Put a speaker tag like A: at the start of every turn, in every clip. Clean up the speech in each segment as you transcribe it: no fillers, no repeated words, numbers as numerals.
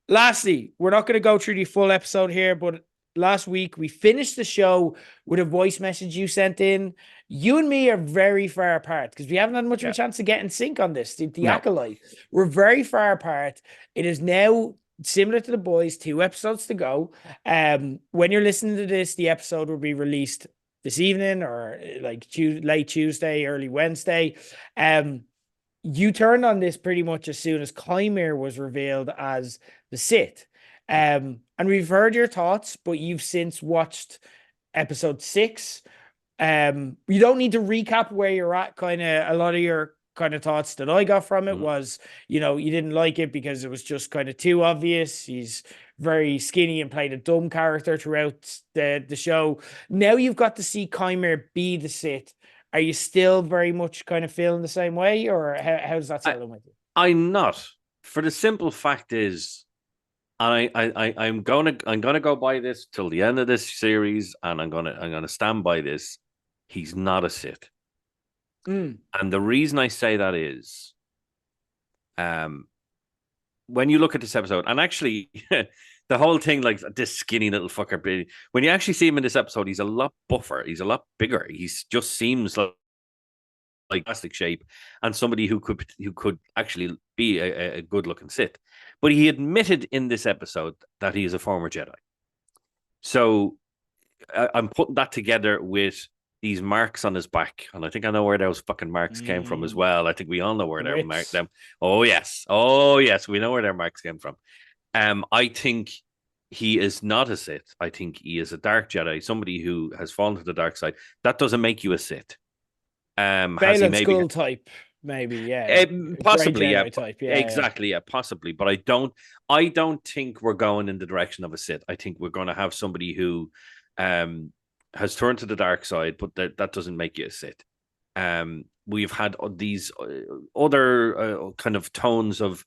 A: Lastly, we're not going to go through the full episode here, but last week we finished the show with a voice message you sent in. You and me are very far apart because we haven't had much of a
B: Yeah.
A: chance to get in sync on this. The
B: No.
A: Acolyte. We're very far apart. It is now similar to the boys, 2 episodes to go. When you're listening to this, the episode will be released this evening or like late Tuesday, early Wednesday. Um, you turned on this pretty much as soon as Chimera was revealed as the Sith. And we've heard your thoughts, but you've since watched episode 6. You don't need to recap where you're at. Kind of a lot of your kind of thoughts that I got from it
B: Mhm.
A: was, you didn't like it because it was just kind of too obvious. He's very skinny and played a dumb character throughout the show. Now you've got to see Chimera be the Sith. Are you still very much kind of feeling the same way, or how does that
B: I,
A: settle with you?
B: I'm not. For the simple fact is, I'm gonna go by this till the end of this series, and I'm gonna stand by this. He's not a Sith,
A: Mm,
B: and the reason I say that is, um, when you look at this episode, and actually, the whole thing, like this skinny little fucker, when you actually see him in this episode, he's a lot buffer, he's a lot bigger. He just seems like plastic shape and somebody who could actually be a good looking Sith. But he admitted in this episode that he is a former Jedi. So I'm putting that together with these marks on his back, and I think I know where those fucking marks came from as
A: mm,
B: well. I think we all know where
A: the
B: they're marked.
A: rips.
B: Them. Oh yes, we know where their marks came from. I think he is not a Sith. I think he is a dark Jedi, somebody who has fallen to the dark side. That doesn't make you a Sith. Has he
A: Balin
B: maybe
A: Skull type, maybe, yeah. Grey
B: Possibly, yeah,
A: Jedi type, yeah,
B: exactly, yeah, possibly. But I don't think we're going in the direction of a Sith. I think we're going to have somebody who, um, has turned to the dark side, but that doesn't make you a Sith. We've had these other kind of tones of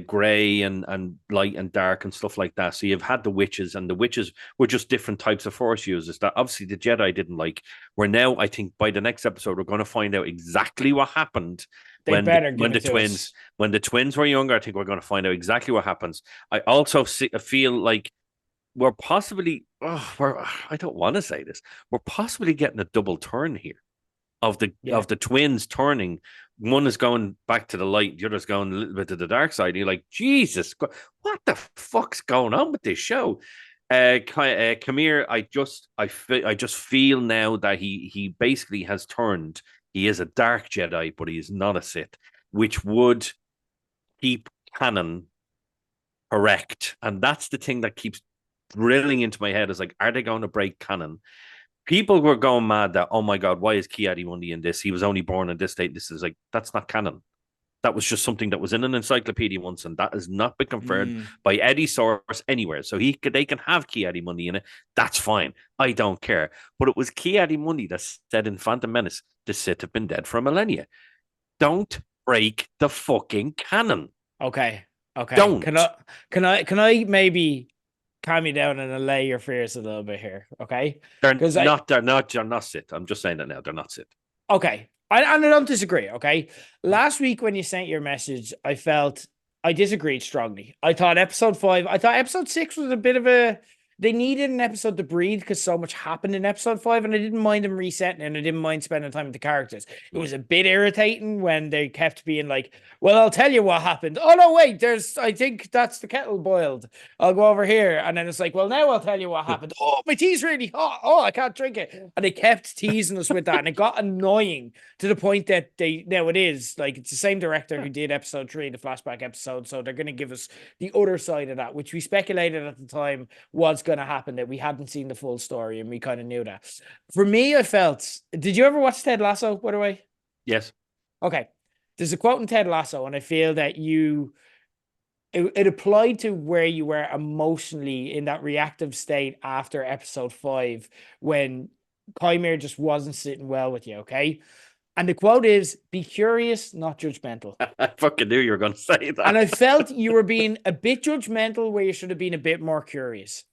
B: gray and light and dark and stuff like that. So you've had the witches, and the witches were just different types of force users that obviously the Jedi didn't like. Where now, I think by the next episode, we're going to find out exactly what happened
A: they
B: when the
A: better give
B: when
A: it
B: the
A: to
B: twins
A: us.
B: when the twins were younger. I think we're going to find out exactly what happens. I also feel like we're possibly. I don't want to say this. We're possibly getting a double turn here of the
A: Yeah.
B: of the twins turning. One is going back to the light, the other's going a little bit to the dark side. And you're like, Jesus, what the fuck's going on with this show? Kamir, I just feel now that he basically has turned. He is a dark Jedi, but he is not a Sith, which would keep canon correct. And that's the thing that keeps drilling into my head is like, are they going to break canon? People were going mad that, oh my God, why is ki-di-mundi in this? He was only born in this state. This is like, that's not canon. That was just something that was in an encyclopedia once, and that has not been confirmed
A: Mm.
B: by any source anywhere. So they can have ki-di-mundi in it. That's fine. I don't care. But it was ki-di-mundi that said in Phantom Menace, the Sith have been dead for a millennia. Don't break the fucking canon.
A: Okay. Okay. Can
B: Don't.
A: I can I maybe calm you down and allay your fears a little bit here? Okay.
B: They're
A: Because I
B: not. They're not. They're not Sith. I'm just saying that now. They're not Sith.
A: Okay. And I don't disagree. Okay. Last week when you sent your message, I felt I disagreed strongly. I thought episode 6 was a bit of a. They needed an episode to breathe because so much happened in episode 5, and I didn't mind them resetting and I didn't mind spending time with the characters. It was a bit irritating when they kept being like, well, I'll tell you what happened. Oh, no, wait, I think that's the kettle boiled. I'll go over here. And then it's like, well, now I'll tell you what happened. Oh, my tea's really hot. Oh, I can't drink it. And they kept teasing us with that. And it got annoying to the point that now it is like, it's the same director who did episode 3, the flashback episode. So they're going to give us the other side of that, which we speculated at the time was going to happen, that we hadn't seen the full story and we kind of knew that. For me, I felt, did you ever watch Ted Lasso, by the way?
B: Yes.
A: Okay. There's a quote in Ted Lasso, and I feel that it applied to where you were emotionally in that reactive state after episode 5 when Chimera just wasn't sitting well with you, okay? And the quote is, be curious, not judgmental.
B: I fucking knew you were going to say
A: And
B: that.
A: I felt you were being a bit judgmental where you should have been a bit more curious.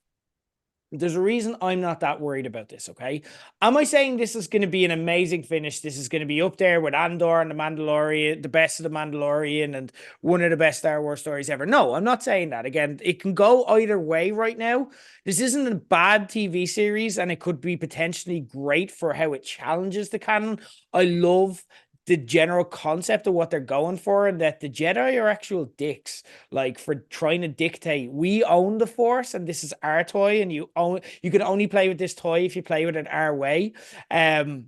A: There's a reason I'm not that worried about this, okay? Am I saying this is going to be an amazing finish? This is going to be up there with Andor and The Mandalorian, the best of The Mandalorian, and one of the best Star Wars stories ever. No, I'm not saying that. Again, it can go either way right now. This isn't a bad TV series, and it could be potentially great for how it challenges the canon. I love the general concept of what they're going for, and that the Jedi are actual dicks, like for trying to dictate. We own the Force, and this is our toy, and you can only play with this toy if you play with it our way. And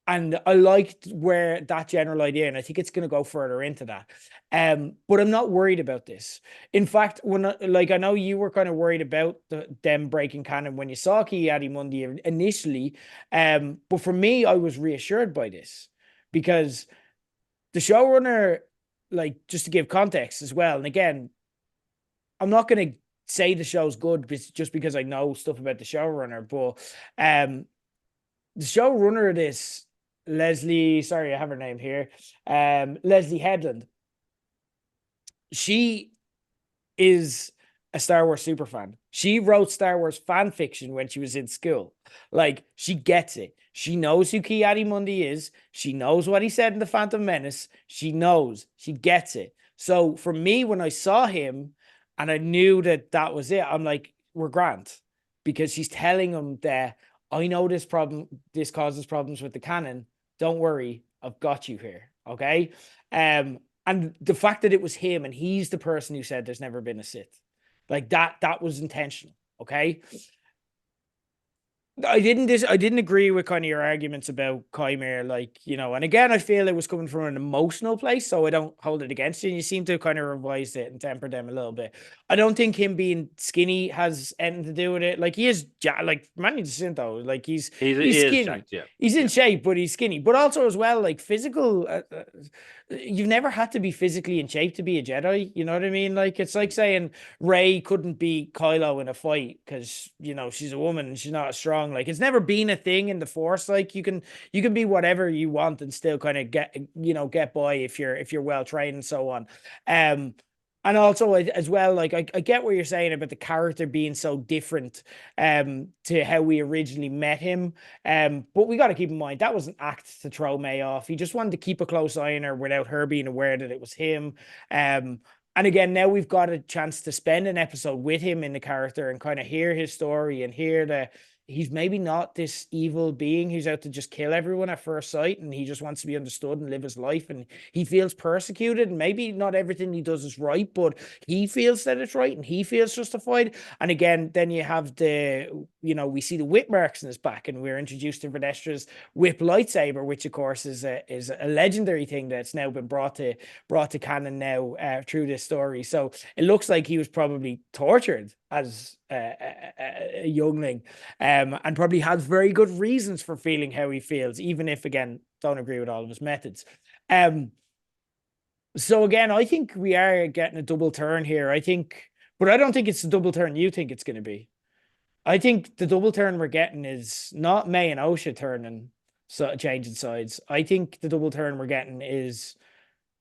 A: I liked where that general idea, and I think it's going to go further into that. But I'm not worried about this. In fact, I know you were kind of worried about them breaking canon when you saw ki-di-mundi initially. But for me, I was reassured by this because the showrunner, like, just to give context as well, and again, I'm not going to say the show's good just because I know stuff about the showrunner, but the showrunner of this, Leslie, sorry, I have her name here, Leslie Headland, she is a Star Wars super fan. She wrote Star Wars fan fiction when she was in school. Like, she gets it. She knows who ki-di-mundi is. She knows what he said in The Phantom Menace. She knows. She gets it. So for me, when I saw him and I knew that that was it, I'm like, we're grand. Because she's telling him that I know this causes problems with the canon. Don't worry, I've got you here. Okay. And the fact that it was him and he's the person who said there's never been a Sith, like that was intentional. Okay. I didn't agree with kind of your arguments about Chimera, like, and again, I feel it was coming from an emotional place, so I don't hold it against you. And you seem to kind of revise it and temper them a little bit. I don't think him being skinny has anything to do with it. Like, he is, like, Manny Jacinto, like, he's skinny.
B: Jacked, yeah.
A: He's in shape, but he's skinny. But also as well, like, physical, you've never had to be physically in shape to be a Jedi. You know what I mean? Like, it's like saying Rey couldn't beat Kylo in a fight because, she's a woman and she's not as strong. Like, it's never been a thing in the Force. Like, you can be whatever you want and still kind of get by if you're well trained and so on. And also as well, like, I get what you're saying about the character being so different to how we originally met him. But we got to keep in mind that was an act to throw May off. He just wanted to keep a close eye on her without her being aware that it was him. And again, now we've got a chance to spend an episode with him in the character and kind of hear his story and hear that he's maybe not this evil being who's out to just kill everyone at first sight, and he just wants to be understood and live his life, and he feels persecuted, and maybe not everything he does is right, but he feels that it's right and he feels justified. And again, then you have we see the whip marks in his back, and we're introduced to Verdestra's whip lightsaber, which of course is a legendary thing that's now been brought to canon now through this story. So it looks like he was probably tortured as a youngling, and probably has very good reasons for feeling how he feels, even if, again, don't agree with all of his methods. So again, I think we are getting a double turn here. But I don't think it's the double turn you think it's going to be. I think the double turn we're getting is not May and Osha turning, changing sides. I think the double turn we're getting is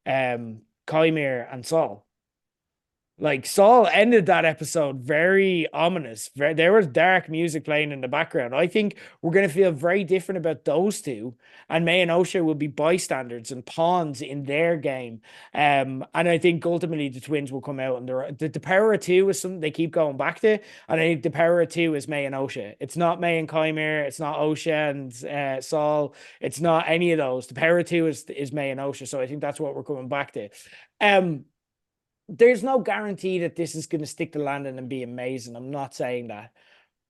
A: Chimera and Saul. Like, Saul ended that episode very ominous. There was dark music playing in the background. I think we're going to feel very different about those two. And May and Osha will be bystanders and pawns in their game. And I think ultimately the twins will come out. And the power of two is something they keep going back to. And I think the power of two is May and Osha. It's not May and Chimera. It's not Osha and Saul. It's not any of those. The power of two is May and Osha. So I think that's what we're coming back to. There's no guarantee that this is going to stick to landing and be amazing. I'm not saying that,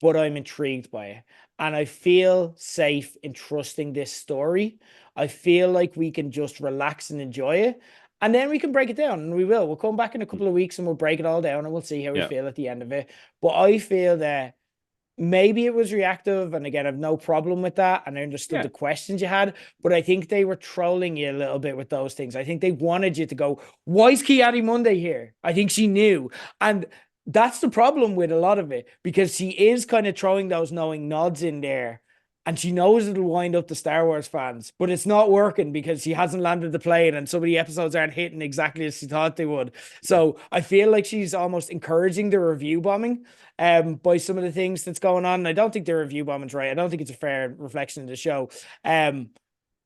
A: but I'm intrigued by it. And I feel safe in trusting this story. I feel like we can just relax and enjoy it. And then we can break it down, and we will. We'll come back in a couple of weeks and we'll break it all down and we'll see how we feel at the end of it. But I feel that maybe it was reactive, and again, I've no problem with that, and I understood the questions you had, but I think they were trolling you a little bit with those things. I think they wanted you to go, why is ki-di-mundi here? I think she knew, and that's the problem with a lot of it, because she is kind of throwing those knowing nods in there, and she knows it'll wind up the Star Wars fans, but it's not working because she hasn't landed the plane and some of the episodes aren't hitting exactly as she thought they would. So I feel like she's almost encouraging the review bombing by some of the things that's going on. And I don't think the review bombing's right. I don't think it's a fair reflection of the show.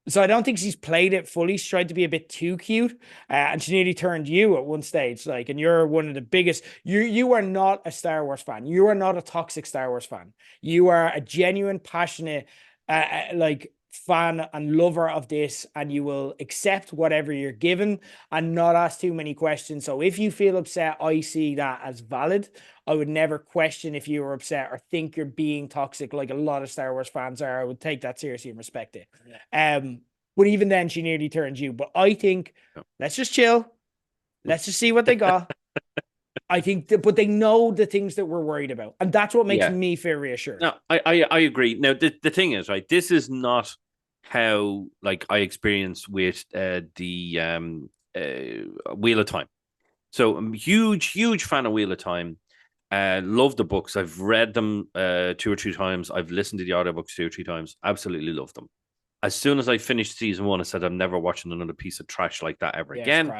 A: So I don't think she's played it fully. She tried to be a bit too cute, and she nearly turned you at one stage. Like, and you're one of the biggest. You are not a Star Wars fan. You are not a toxic Star Wars fan. You are a genuine, passionate, like fan and lover of this, and you will accept whatever you're given and not ask too many questions. So if you feel upset, I see that as valid. I would never question if you were upset or think you're being toxic like a lot of Star Wars fans are. I would take that seriously and respect it. But even then, she nearly turned you. But I think let's just chill. Let's just see what they got. I think, but they know the things that we're worried about, and that's what makes me feel reassured.
B: No, I agree. Now the thing is, right, this is not how like I experienced with the Wheel of Time. So I'm huge fan of Wheel of Time. Love the books. I've read them 2 or 3 times. I've listened to the audiobooks 2 or 3 times. Absolutely love them. As soon as I finished season 1, I said I'm never watching another piece of trash like that ever again.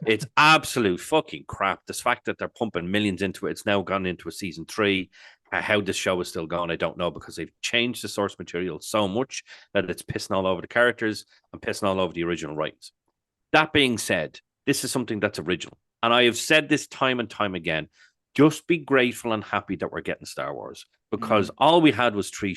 B: It's absolute fucking crap. This fact that they're pumping millions into it, it's now gone into a season 3. How this show is still going, I don't know, because they've changed the source material so much that it's pissing all over the characters and pissing all over the original writings. That being said, this is something that's original. And I have said this time and time again. Just be grateful and happy that we're getting Star Wars, because all we had was 3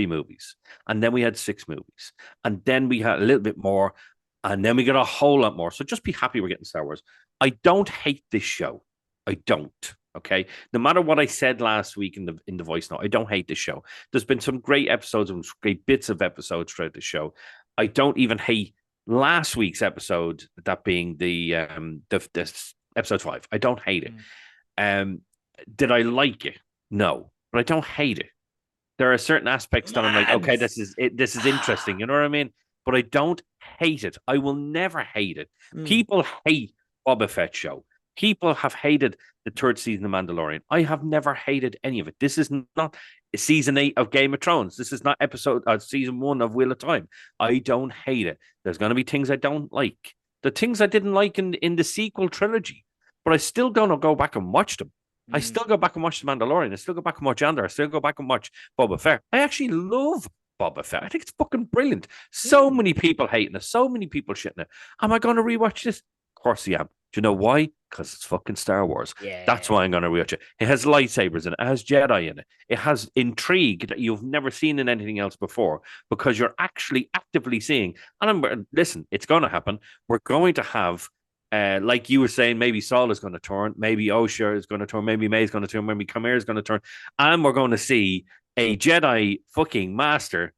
B: movies, and then we had 6 movies, and then we had a little bit more, and then we got a whole lot more. So just be happy we're getting Star Wars. I don't hate this show. I don't. Okay. No matter what I said last week in the voice note, I don't hate this show. There's been some great episodes and great bits of episodes throughout the show. I don't even hate last week's episode, that being the episode 5. I don't hate it. Did I like it? No, but I don't hate it. There are certain aspects that I'm like, okay, this is interesting. You know what I mean? But I don't hate it. I will never hate it. People hate Boba Fett show. People have hated the 3rd season of Mandalorian. I have never hated any of it. This is not season 8 of Game of Thrones. This is not season 1 of Wheel of Time. I don't hate it. There's going to be things I don't like. The things I didn't like in the sequel trilogy, but I still going to go back and watch them. I still go back and watch The Mandalorian. I still go back and watch Andor. I still go back and watch Boba Fett. I actually love Boba Fett. I think it's fucking brilliant. So many people hating it. So many people shitting it. Am I going to rewatch this? Of course I am. Do you know why? Because it's fucking Star Wars.
A: Yeah.
B: That's why I'm going to rewatch it. It has lightsabers in it. It has Jedi in it. It has intrigue that you've never seen in anything else before, because you're actually actively seeing. And listen, it's going to happen. We're going to have like you were saying, maybe Saul is going to turn, maybe Osher is going to turn, maybe May is going to turn, maybe Kamir is going to turn, and we're going to see a Jedi fucking master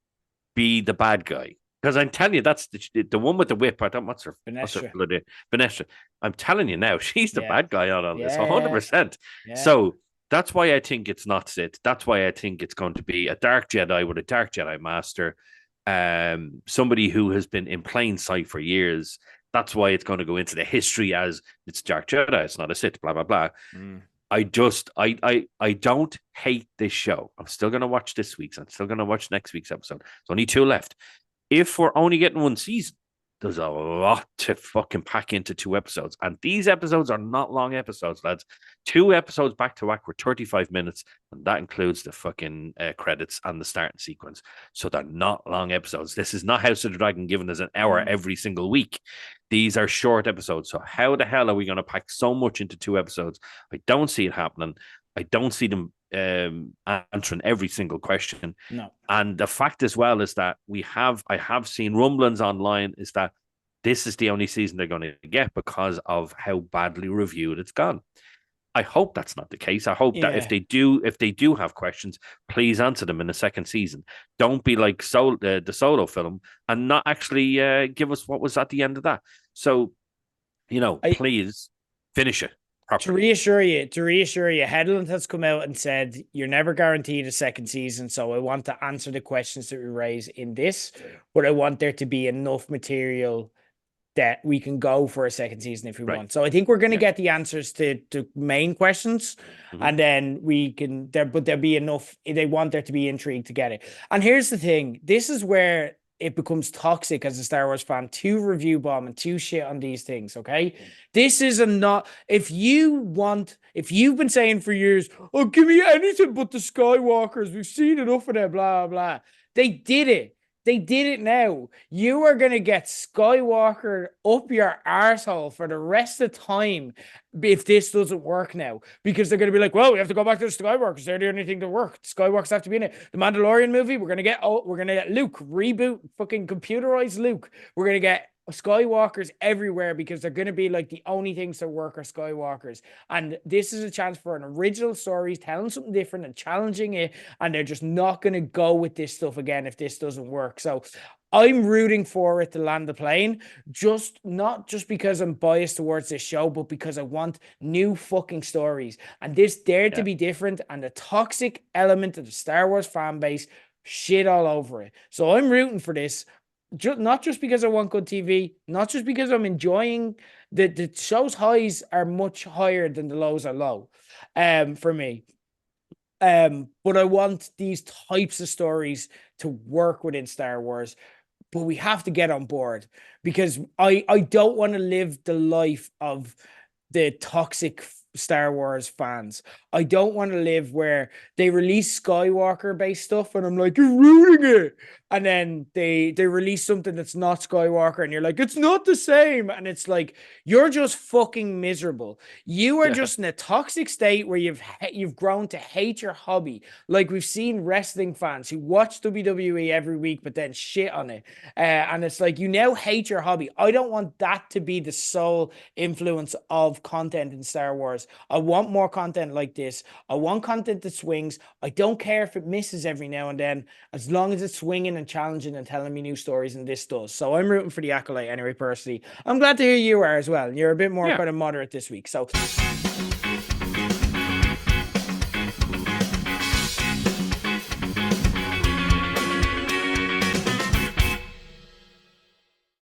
B: be the bad guy. Because I'm telling you, that's the one with the whip. I don't what's her Vanessa. I'm telling you now, she's the bad guy on this, 100%. Yeah. So that's why I think it's not Sith. That's why I think it's going to be a dark Jedi with a dark Jedi master, somebody who has been in plain sight for years. That's why it's going to go into the history as it's Dark Jedi. It's not a Sith, blah, blah, blah. I don't hate this show. I'm still going to watch this week's. I'm still going to watch next week's episode. There's only 2 left. If we're only getting 1 season, there's a lot to fucking pack into 2 episodes. And these episodes are not long episodes, lads. 2 episodes back to back were 35 minutes. And that includes the fucking credits and the starting sequence. So they're not long episodes. This is not House of the Dragon giving us an hour every single week. These are short episodes. So how the hell are we going to pack so much into 2 episodes? I don't see it happening. I don't see them answering every single question.
A: No.
B: And the fact as well is that I have seen rumblings online is that this is the only season they're going to get because of how badly reviewed it's gone. I hope that's not the case. I hope that if they do have questions, please answer them in the 2nd season. Don't be like the Solo film and not actually give us what was at the end of that. So, please finish it.
A: To reassure you, Headland has come out and said you're never guaranteed a 2nd season. So I want to answer the questions that we raise in this, but I want there to be enough material that we can go for a second season if we
B: Right.
A: want. So I think we're going to
B: Yeah.
A: get the answers to main questions, and then we can there. But there'll be enough. They want there to be intrigue to get it. And here's the thing: this is where it becomes toxic as a Star Wars fan to review bomb and to shit on these things. Okay, this is a not. If you've been saying for years, oh, give me anything but the Skywalkers. We've seen enough of them. Blah blah. They did it. They did it now. You are going to get Skywalker up your arsehole for the rest of the time if this doesn't work now. Because they're going to be like, well, we have to go back to the Skywalkers. They're the only thing that work. Skywalkers have to be in it. The Mandalorian movie, we're going to get Luke. Reboot fucking computerized Luke. We're going to get Skywalkers everywhere because they're going to be like the only things that work are Skywalkers. And this is a chance for an original story, telling something different and challenging it. And they're just not going to go with this stuff again if this doesn't work. So I'm rooting for it to land the plane, not just because I'm biased towards this show, but because I want new fucking stories. And this dared to be different, and the toxic element of the Star Wars fan base shit all over it. So I'm rooting for this. Not just because I want good TV, not just because I'm enjoying the show's highs are much higher than the lows are low, for me. But I want these types of stories to work within Star Wars. But we have to get on board because I don't want to live the life of the toxic Star Wars fans. I don't want to live where they release Skywalker based stuff and I'm like, you're ruining it. And then they release something that's not Skywalker and you're like, it's not the same. And it's like, you're just fucking miserable. You are just in a toxic state where you've grown to hate your hobby. Like we've seen wrestling fans who watch WWE every week, but then shit on it. And it's like, you now hate your hobby. I don't want that to be the sole influence of content in Star Wars. I want more content like this. I want content that swings. I don't care if it misses every now and then, as long as it's swinging and challenging and telling me new stories, and this does. So I'm rooting for the Acolyte anyway, personally. I'm glad to hear you are as well. You're a bit more kind of moderate this week. So